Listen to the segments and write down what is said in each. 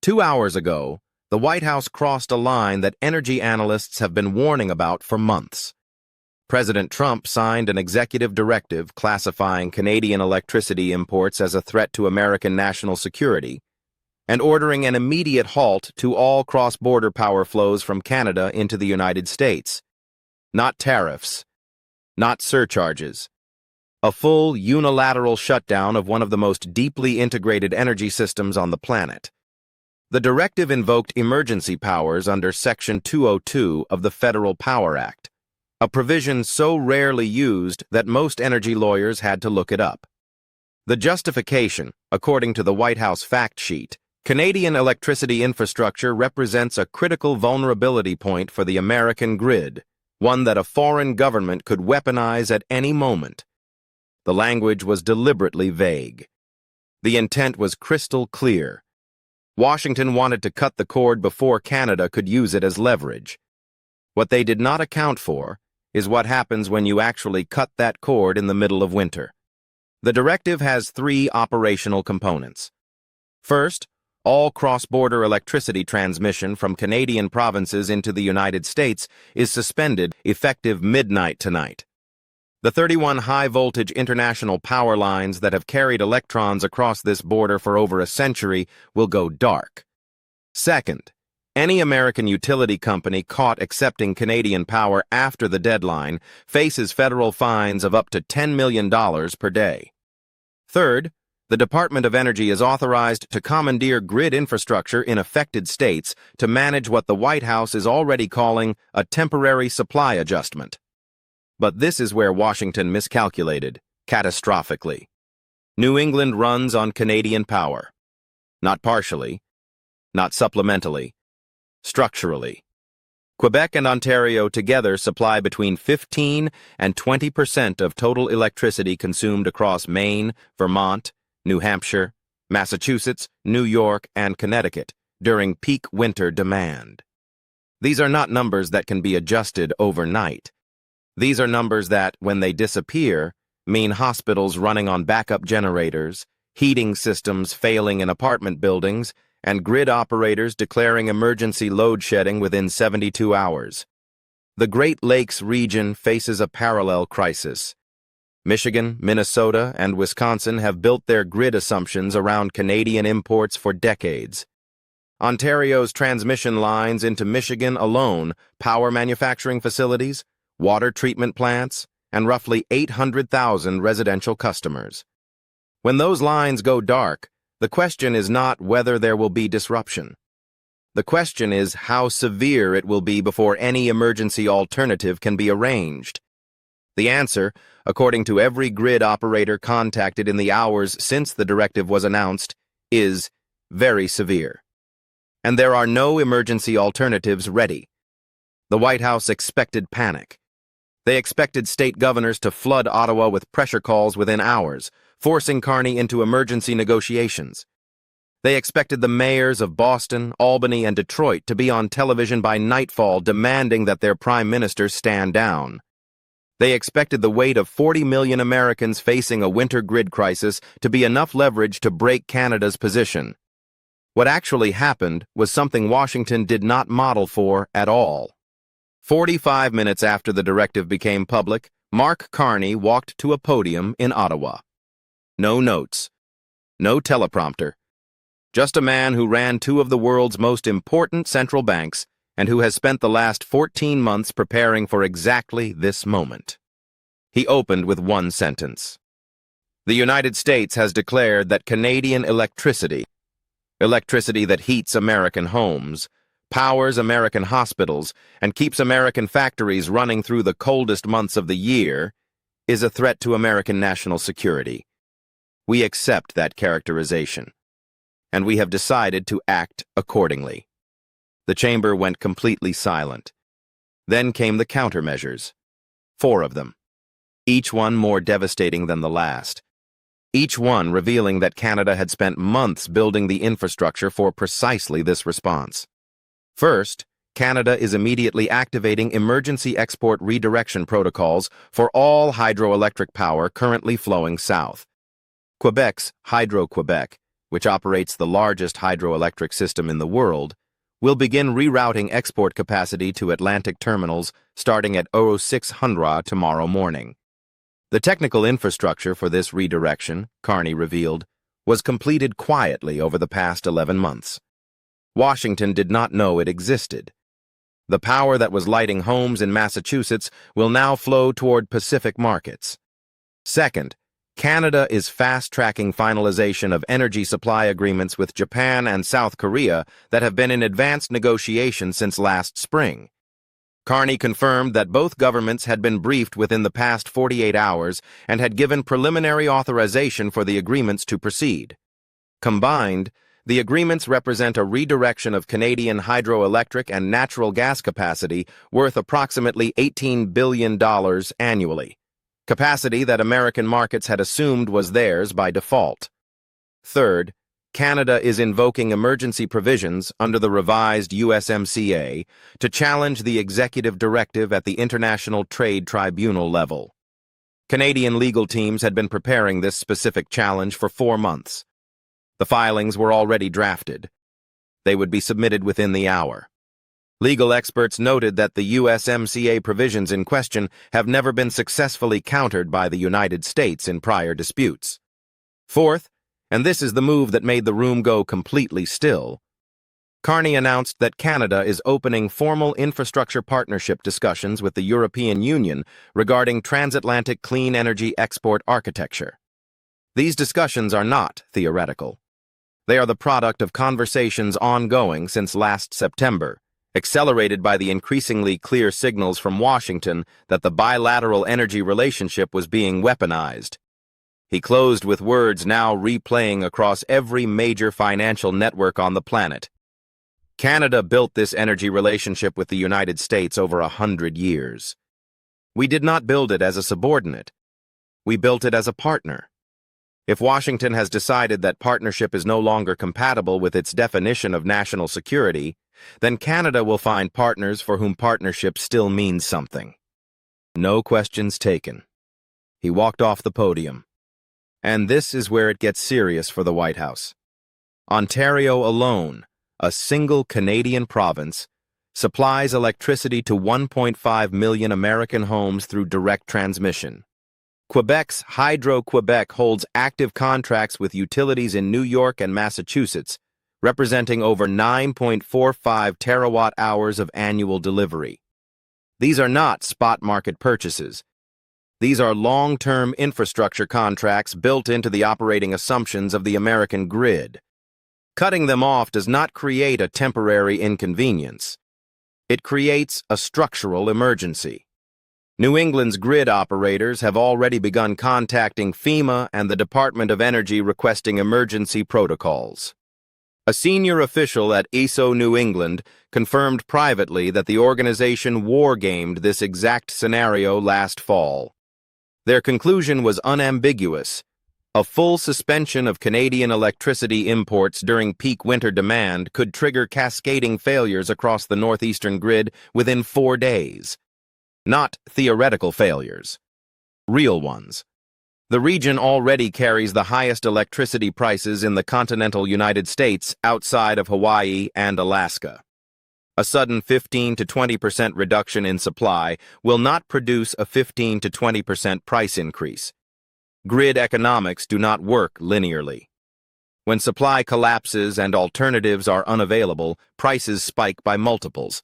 2 hours ago, the White House crossed a line that energy analysts have been warning about for months. President Trump signed an executive directive classifying Canadian electricity imports as a threat to American national security and ordering an immediate halt to all cross-border power flows from Canada into the United States. Not tariffs, not surcharges. A full unilateral shutdown of one of the most deeply integrated energy systems on the planet. The directive invoked emergency powers under Section 202 of the Federal Power Act, a provision so rarely used that most energy lawyers had to look it up. The justification, according to the White House fact sheet, Canadian electricity infrastructure represents a critical vulnerability point for the American grid, one that a foreign government could weaponize at any moment. The language was deliberately vague. The intent was crystal clear. Washington wanted to cut the cord before Canada could use it as leverage. What they did not account for is what happens when you actually cut that cord in the middle of winter. The directive has 3 operational components. First, all cross-border electricity transmission from Canadian provinces into the United States is suspended effective midnight tonight. The 31 high-voltage international power lines that have carried electrons across this border for over a century will go dark. Second, any American utility company caught accepting Canadian power after the deadline faces federal fines of up to $10 million per day. Third, the Department of Energy is authorized to commandeer grid infrastructure in affected states to manage what the White House is already calling a temporary supply adjustment. But this is where Washington miscalculated, catastrophically. New England runs on Canadian power. Not partially, not supplementally, structurally. Quebec and Ontario together supply between 15 and 20% of total electricity consumed across Maine, Vermont, New Hampshire, Massachusetts, New York, and Connecticut during peak winter demand. These are not numbers that can be adjusted overnight. These are numbers that, when they disappear, mean hospitals running on backup generators, heating systems failing in apartment buildings, and grid operators declaring emergency load shedding within 72 hours. The Great Lakes region faces a parallel crisis. Michigan, Minnesota, and Wisconsin have built their grid assumptions around Canadian imports for decades. Ontario's transmission lines into Michigan alone power manufacturing facilities, water treatment plants, and roughly 800,000 residential customers. When those lines go dark, the question is not whether there will be disruption. The question is how severe it will be before any emergency alternative can be arranged. The answer, according to every grid operator contacted in the hours since the directive was announced, is very severe. And there are no emergency alternatives ready. The White House expected panic. They expected state governors to flood Ottawa with pressure calls within hours, forcing Carney into emergency negotiations. They expected the mayors of Boston, Albany, and Detroit to be on television by nightfall demanding that their prime ministers stand down. They expected the weight of 40 million Americans facing a winter grid crisis to be enough leverage to break Canada's position. What actually happened was something Washington did not model for at all. 45 minutes after the directive became public, Mark Carney walked to a podium in Ottawa. No notes, no teleprompter, just a man who ran 2 of the world's most important central banks and who has spent the last 14 months preparing for exactly this moment. He opened with one sentence. The United States has declared that Canadian electricity that heats American homes, powers American hospitals, and keeps American factories running through the coldest months of the year, is a threat to American national security. We accept that characterization, and we have decided to act accordingly. The chamber went completely silent. Then came the countermeasures. 4 of them. Each one more devastating than the last. Each one revealing that Canada had spent months building the infrastructure for precisely this response. First, Canada is immediately activating emergency export redirection protocols for all hydroelectric power currently flowing south. Quebec's Hydro-Quebec which operates the largest hydroelectric system in the world, will begin rerouting export capacity to Atlantic terminals starting at 0600 tomorrow morning. The technical infrastructure for this redirection, Carney revealed, was completed quietly over the past 11 months. Washington did not know it existed. The power that was lighting homes in Massachusetts will now flow toward Pacific markets. Second, Canada is fast-tracking finalization of energy supply agreements with Japan and South Korea that have been in advanced negotiation since last spring. Carney confirmed that both governments had been briefed within the past 48 hours and had given preliminary authorization for the agreements to proceed. Combined, the agreements represent a redirection of Canadian hydroelectric and natural gas capacity worth approximately $18 billion annually, capacity that American markets had assumed was theirs by default. Third, Canada is invoking emergency provisions under the revised USMCA to challenge the executive directive at the International Trade Tribunal level. Canadian legal teams had been preparing this specific challenge for 4 months. The filings were already drafted. They would be submitted within the hour. Legal experts noted that the USMCA provisions in question have never been successfully countered by the United States in prior disputes. Fourth, and this is the move that made the room go completely still, Carney announced that Canada is opening formal infrastructure partnership discussions with the European Union regarding transatlantic clean energy export architecture. These discussions are not theoretical. They are the product of conversations ongoing since last September, accelerated by the increasingly clear signals from Washington that the bilateral energy relationship was being weaponized. He closed with words now replaying across every major financial network on the planet. Canada built this energy relationship with the United States over 100 years. We did not build it as a subordinate. We built it as a partner. If Washington has decided that partnership is no longer compatible with its definition of national security, then Canada will find partners for whom partnership still means something. No questions taken. He walked off the podium. And this is where it gets serious for the White House. Ontario alone, a single Canadian province, supplies electricity to 1.5 million American homes through direct transmission. Quebec's Hydro-Quebec holds active contracts with utilities in New York and Massachusetts, representing over 9.45 terawatt-hours of annual delivery. These are not spot market purchases. These are long-term infrastructure contracts built into the operating assumptions of the American grid. Cutting them off does not create a temporary inconvenience. It creates a structural emergency. New England's grid operators have already begun contacting FEMA and the Department of Energy requesting emergency protocols. A senior official at ESO New England confirmed privately that the organization wargamed this exact scenario last fall. Their conclusion was unambiguous. A full suspension of Canadian electricity imports during peak winter demand could trigger cascading failures across the northeastern grid within 4 days. Not theoretical failures. Real ones. The region already carries the highest electricity prices in the continental United States outside of Hawaii and Alaska. A sudden 15 to 20% reduction in supply will not produce a 15 to 20% price increase. Grid economics do not work linearly. When supply collapses and alternatives are unavailable, prices spike by multiples.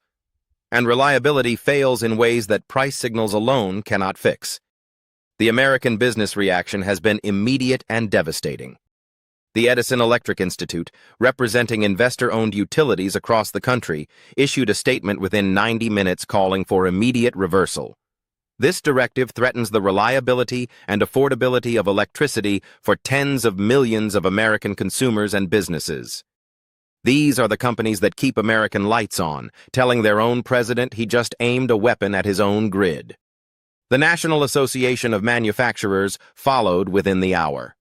And reliability fails in ways that price signals alone cannot fix. The American business reaction has been immediate and devastating. The Edison Electric Institute, representing investor-owned utilities across the country, issued a statement within 90 minutes calling for immediate reversal. This directive threatens the reliability and affordability of electricity for tens of millions of American consumers and businesses. These are the companies that keep American lights on, telling their own president he just aimed a weapon at his own grid. The National Association of Manufacturers followed within the hour.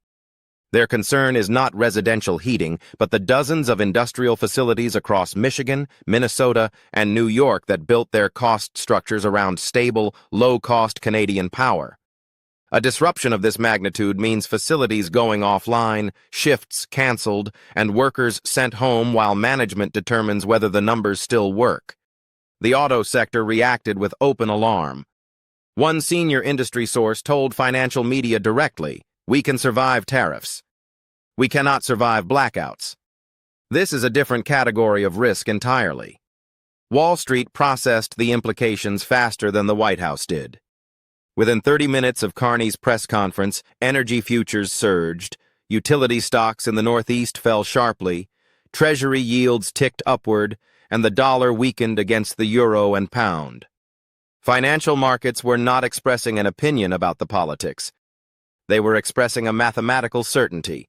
Their concern is not residential heating, but the dozens of industrial facilities across Michigan, Minnesota, and New York that built their cost structures around stable, low-cost Canadian power. A disruption of this magnitude means facilities going offline, shifts canceled, and workers sent home while management determines whether the numbers still work. The auto sector reacted with open alarm. One senior industry source told financial media directly, "We can survive tariffs. We cannot survive blackouts." This is a different category of risk entirely. Wall Street processed the implications faster than the White House did. Within 30 minutes of Carney's press conference, energy futures surged, utility stocks in the Northeast fell sharply, Treasury yields ticked upward, and the dollar weakened against the euro and pound. Financial markets were not expressing an opinion about the politics. They were expressing a mathematical certainty.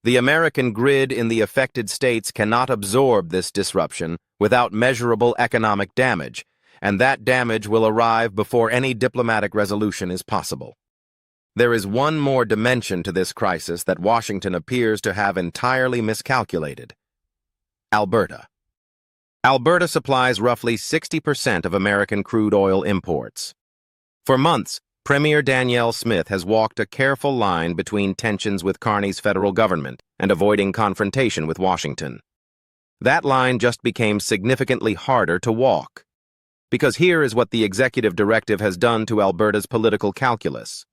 The American grid in the affected states cannot absorb this disruption without measurable economic damage, and that damage will arrive before any diplomatic resolution is possible. There is one more dimension to this crisis that Washington appears to have entirely miscalculated. Alberta. Alberta supplies roughly 60% of American crude oil imports. For months, Premier Danielle Smith has walked a careful line between tensions with Carney's federal government and avoiding confrontation with Washington. That line just became significantly harder to walk. Because here is what the executive directive has done to Alberta's political calculus.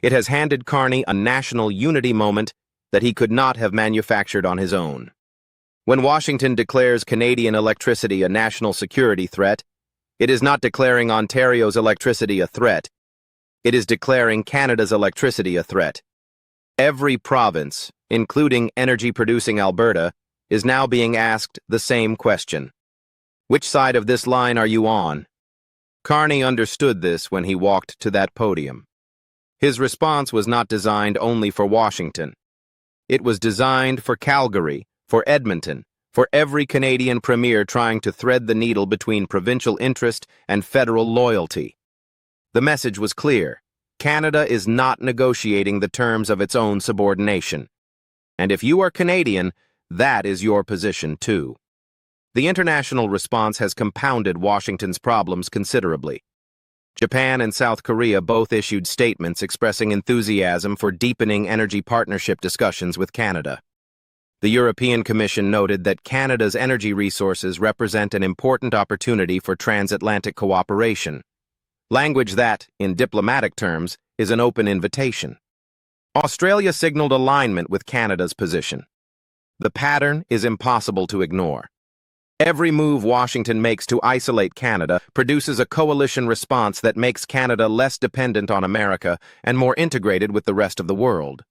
It has handed Carney a national unity moment that he could not have manufactured on his own. When Washington declares Canadian electricity a national security threat, it is not declaring Ontario's electricity a threat. It is declaring Canada's electricity a threat. Every province, including energy-producing Alberta, is now being asked the same question. Which side of this line are you on? Carney understood this when he walked to that podium. His response was not designed only for Washington. It was designed for Calgary, for Edmonton, for every Canadian premier trying to thread the needle between provincial interest and federal loyalty. The message was clear. Canada is not negotiating the terms of its own subordination. And if you are Canadian, that is your position too. The international response has compounded Washington's problems considerably. Japan and South Korea both issued statements expressing enthusiasm for deepening energy partnership discussions with Canada. The European Commission noted that Canada's energy resources represent an important opportunity for transatlantic cooperation, language that, in diplomatic terms, is an open invitation. Australia signaled alignment with Canada's position. The pattern is impossible to ignore. Every move Washington makes to isolate Canada produces a coalition response that makes Canada less dependent on America and more integrated with the rest of the world.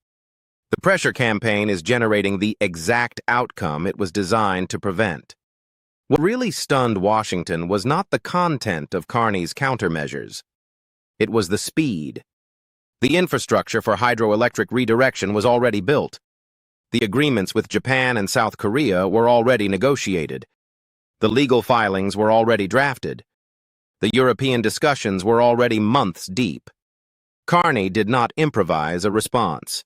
The pressure campaign is generating the exact outcome it was designed to prevent. What really stunned Washington was not the content of Carney's countermeasures. It was the speed. The infrastructure for hydroelectric redirection was already built. The agreements with Japan and South Korea were already negotiated. The legal filings were already drafted. The European discussions were already months deep. Carney did not improvise a response.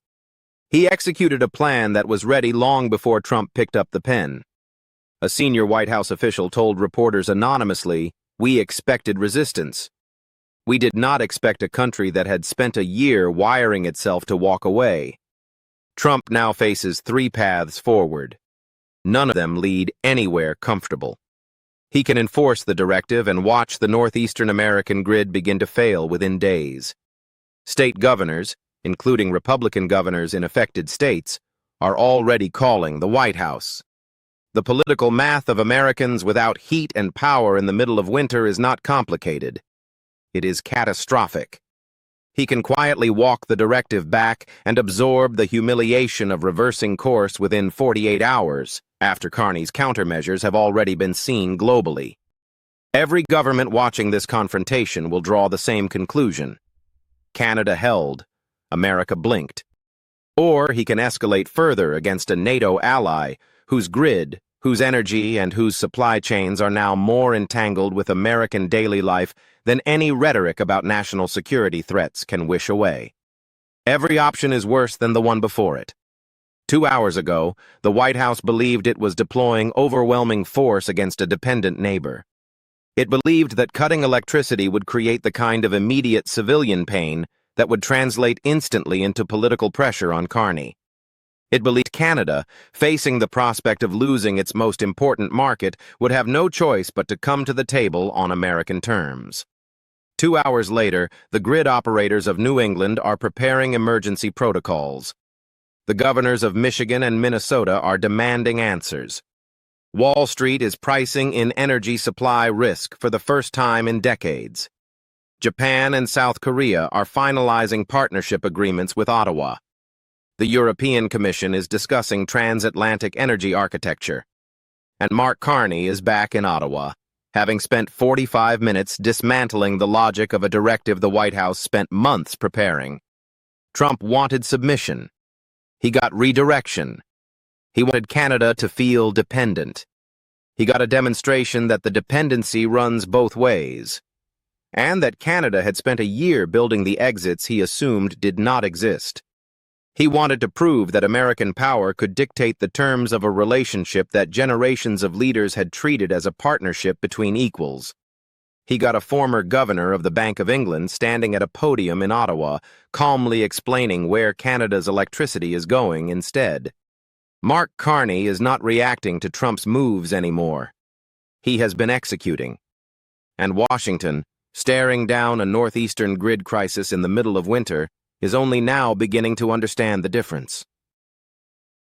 He executed a plan that was ready long before Trump picked up the pen. A senior White House official told reporters anonymously, "We expected resistance. We did not expect a country that had spent a year wiring itself to walk away." Trump now faces three paths forward. None of them lead anywhere comfortable. He can enforce the directive and watch the northeastern American grid begin to fail within days. State governors, including Republican governors in affected states, are already calling the White House. The political math of Americans without heat and power in the middle of winter is not complicated. It is catastrophic. He can quietly walk the directive back and absorb the humiliation of reversing course within 48 hours, after Carney's countermeasures have already been seen globally. Every government watching this confrontation will draw the same conclusion. Canada held, America blinked. Or he can escalate further against a NATO ally whose grid, whose energy, and whose supply chains are now more entangled with American daily life than any rhetoric about national security threats can wish away. Every option is worse than the one before it. 2 hours ago, the White House believed it was deploying overwhelming force against a dependent neighbor. It believed that cutting electricity would create the kind of immediate civilian pain that would translate instantly into political pressure on Carney. It believed Canada, facing the prospect of losing its most important market, would have no choice but to come to the table on American terms. 2 hours later, the grid operators of New England are preparing emergency protocols. The governors of Michigan and Minnesota are demanding answers. Wall Street is pricing in energy supply risk for the first time in decades. Japan and South Korea are finalizing partnership agreements with Ottawa. The European Commission is discussing transatlantic energy architecture. And Mark Carney is back in Ottawa, having spent 45 minutes dismantling the logic of a directive the White House spent months preparing. Trump wanted submission. He got redirection. He wanted Canada to feel dependent. He got a demonstration that the dependency runs both ways, and that Canada had spent a year building the exits he assumed did not exist. He wanted to prove that American power could dictate the terms of a relationship that generations of leaders had treated as a partnership between equals. He got a former governor of the Bank of England standing at a podium in Ottawa, calmly explaining where Canada's electricity is going instead. Mark Carney is not reacting to Trump's moves anymore. He has been executing. And Washington, staring down a northeastern grid crisis in the middle of winter, is only now beginning to understand the difference.